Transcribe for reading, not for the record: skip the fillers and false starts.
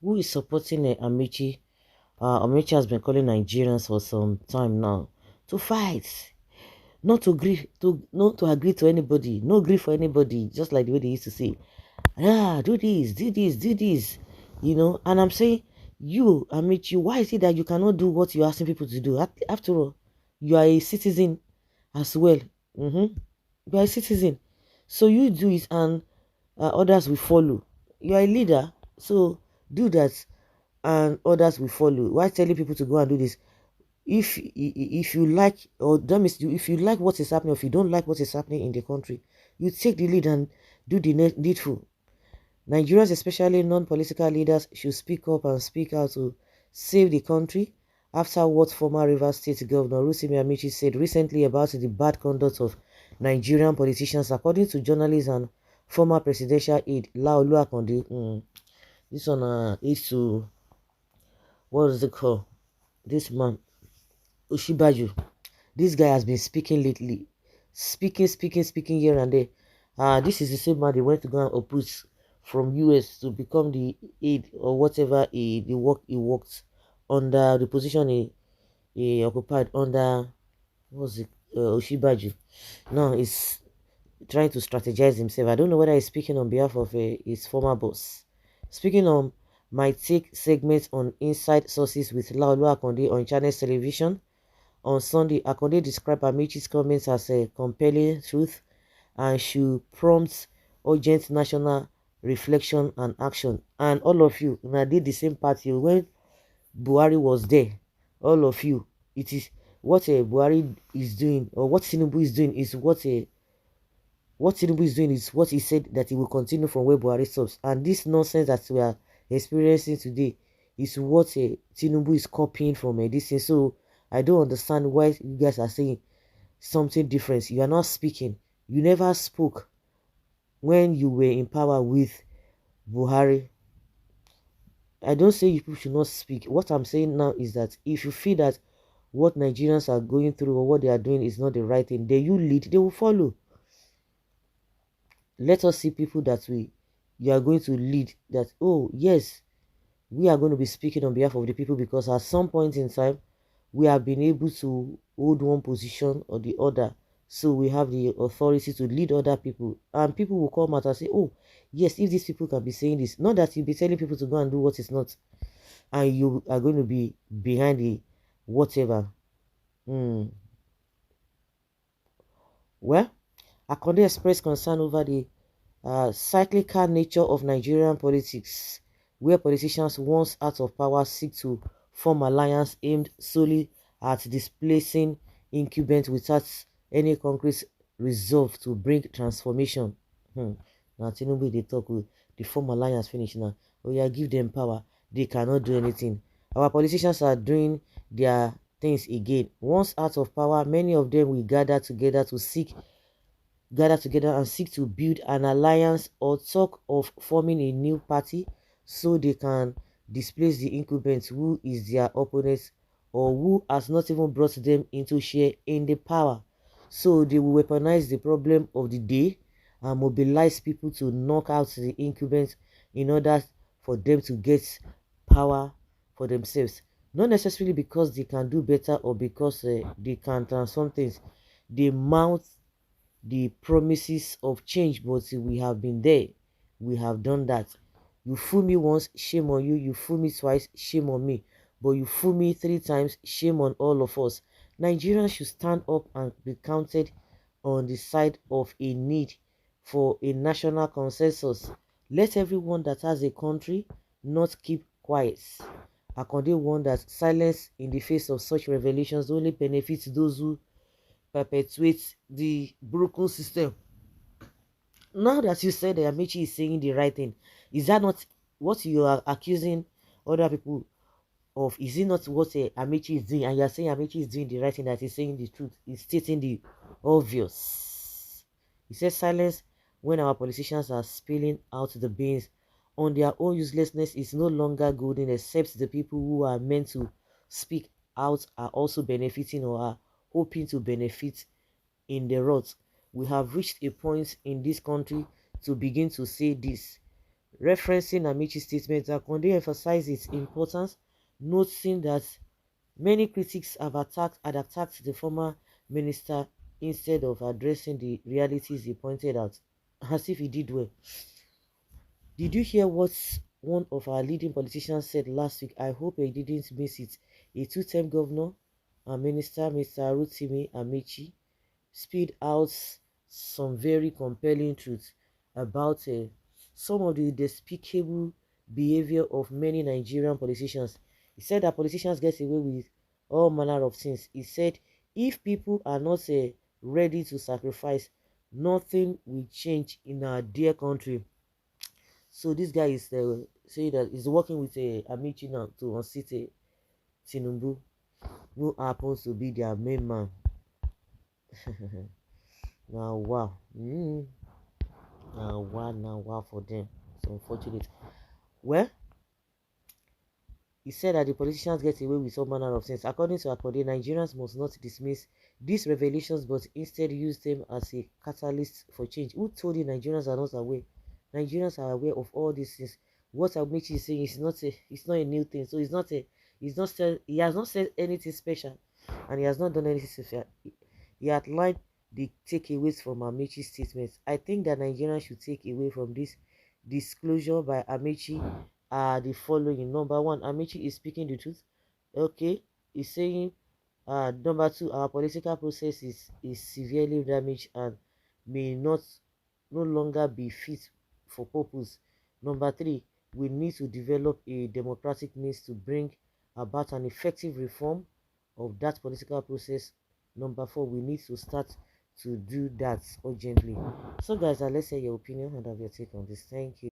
who is supporting Amichi. Amichi has been calling Nigerians for some time now to fight, not to agree to anybody, no agree for anybody, just like the way they used to say, yeah, do this, do this, do this, And I'm saying, you, Amichi, why is it that you cannot do what you're asking people to do? After all, you are a citizen as well. Mm-hmm. You are a citizen, so you do it, and others will follow. You are a leader, so do that, and others will follow. Why telling people to go and do this? If you like, or that means if you like what is happening, or if you don't like what is happening in the country, you take the lead and do the needful. Nigerians, especially non-political leaders, should speak up and speak out to save the country after what former Rivers State Governor Amichi said recently about the bad conduct of Nigerian politicians. According to journalists and former presidential aide Laolu Akonde, this one is to, what is it called? This man, Osinbajo. This guy has been speaking lately. Speaking here and there. This is the same man they went to go and oppose from US to become the aide or whatever he worked under, the position he occupied under, what was it, Osinbajo. Now he's trying to strategize himself. I don't know whether he's speaking on behalf of his former boss. Speaking on my take segment on Inside Sources with Laolu Akonde on Channels Television, on Sunday, Akonde described Amichi's comments as a compelling truth and should prompt urgent national reflection and action. And all of you, when I did the same party when Buhari was there, all of you, it is what Buhari is doing, or what Tinubu is doing, is what Tinubu is doing is what he said that he will continue from where Buhari stops. And this nonsense that we are experiencing today is what Tinubu is copying from this thing. So I don't understand why you guys are saying something different. You are not speaking. You never spoke when you were in power with Buhari. I don't say you people should not speak. What I'm saying now is that if you feel that what Nigerians are going through or what they are doing is not the right thing, then you lead, they will follow. Let us see people that you are going to lead, that, oh yes, we are going to be speaking on behalf of the people, because at some point in time we have been able to hold one position or the other, so we have the authority to lead other people, and people will come out and say, oh yes, if these people can be saying this, not that you'll be telling people to go and do what is not, and you are going to be behind the whatever. Well, Akonde expressed concern over the cyclical nature of Nigerian politics, where politicians once out of power seek to form alliance aimed solely at displacing incumbents without any concrete resolve to bring transformation. Now Tinubu they talk with the form alliance finish now. Oh yeah, give them power. They cannot do anything. Our politicians are doing their things again. Once out of power, many of them will gather together and seek to build an alliance or talk of forming a new party so they can displace the incumbent who is their opponent or who has not even brought them into share in the power. So they will weaponize the problem of the day and mobilize people to knock out the incumbent in order for them to get power for themselves. Not necessarily because they can do better or because they can transform things. They mount the promises of change, but we have been there, we have done that. You fool me once, shame on you. You fool me twice, shame on me. But you fool me 3 times, shame on all of us. Nigerians should stand up and be counted on the side of a need for a national consensus. Let everyone that has a country not keep quiet. Akonde warned that silence in the face of such revelations only benefits those who perpetuate the broken system. Now that you said that Amichi is saying the right thing, is that not what you are accusing other people of? Is it not what Amichi is doing? And you are saying Amichi is doing the right thing, that he's saying the truth, he's stating the obvious. He says silence when our politicians are spilling out the beans on their own uselessness is no longer good, except the people who are meant to speak out are also benefiting or are hoping to benefit in the rot. We have reached a point in this country to begin to say this. Referencing Amichi's statement, Akonde emphasized its importance, noting that many critics had attacked the former minister instead of addressing the realities he pointed out, as if he did well. Did you hear what one of our leading politicians said last week? I hope he didn't miss it. A two-term governor and minister, Mr. Rotimi Amichi, spilled out some very compelling truths about some of the despicable behavior of many Nigerian politicians. He said that politicians get away with all manner of things. He said if people are not ready to sacrifice, nothing will change in our dear country. So this guy is saying that he's working with Amichi now to unseat Tinubu, who happens to be their main man. Now wow. Now wow for them. It's unfortunate. Well, he said that the politicians get away with all manner of things. According to Akode, Nigerians must not dismiss these revelations but instead use them as a catalyst for change. Who told you Nigerians are not aware? Nigerians are aware of all these things. What Amechi is saying is not a new thing. So he has not said anything special, and he has not done anything special. He outlined the takeaways from Amechi's statements. I think that Nigerians should take away from this disclosure by Amechi are the following. Number one, Amichi is speaking the truth. Okay, he's saying number two, our political process is severely damaged and may not no longer be fit for purpose. Number three, we need to develop a democratic means to bring about an effective reform of that political process. Number four, we need to start to do that urgently. So guys, let's hear your opinion and have your take on this. Thank you.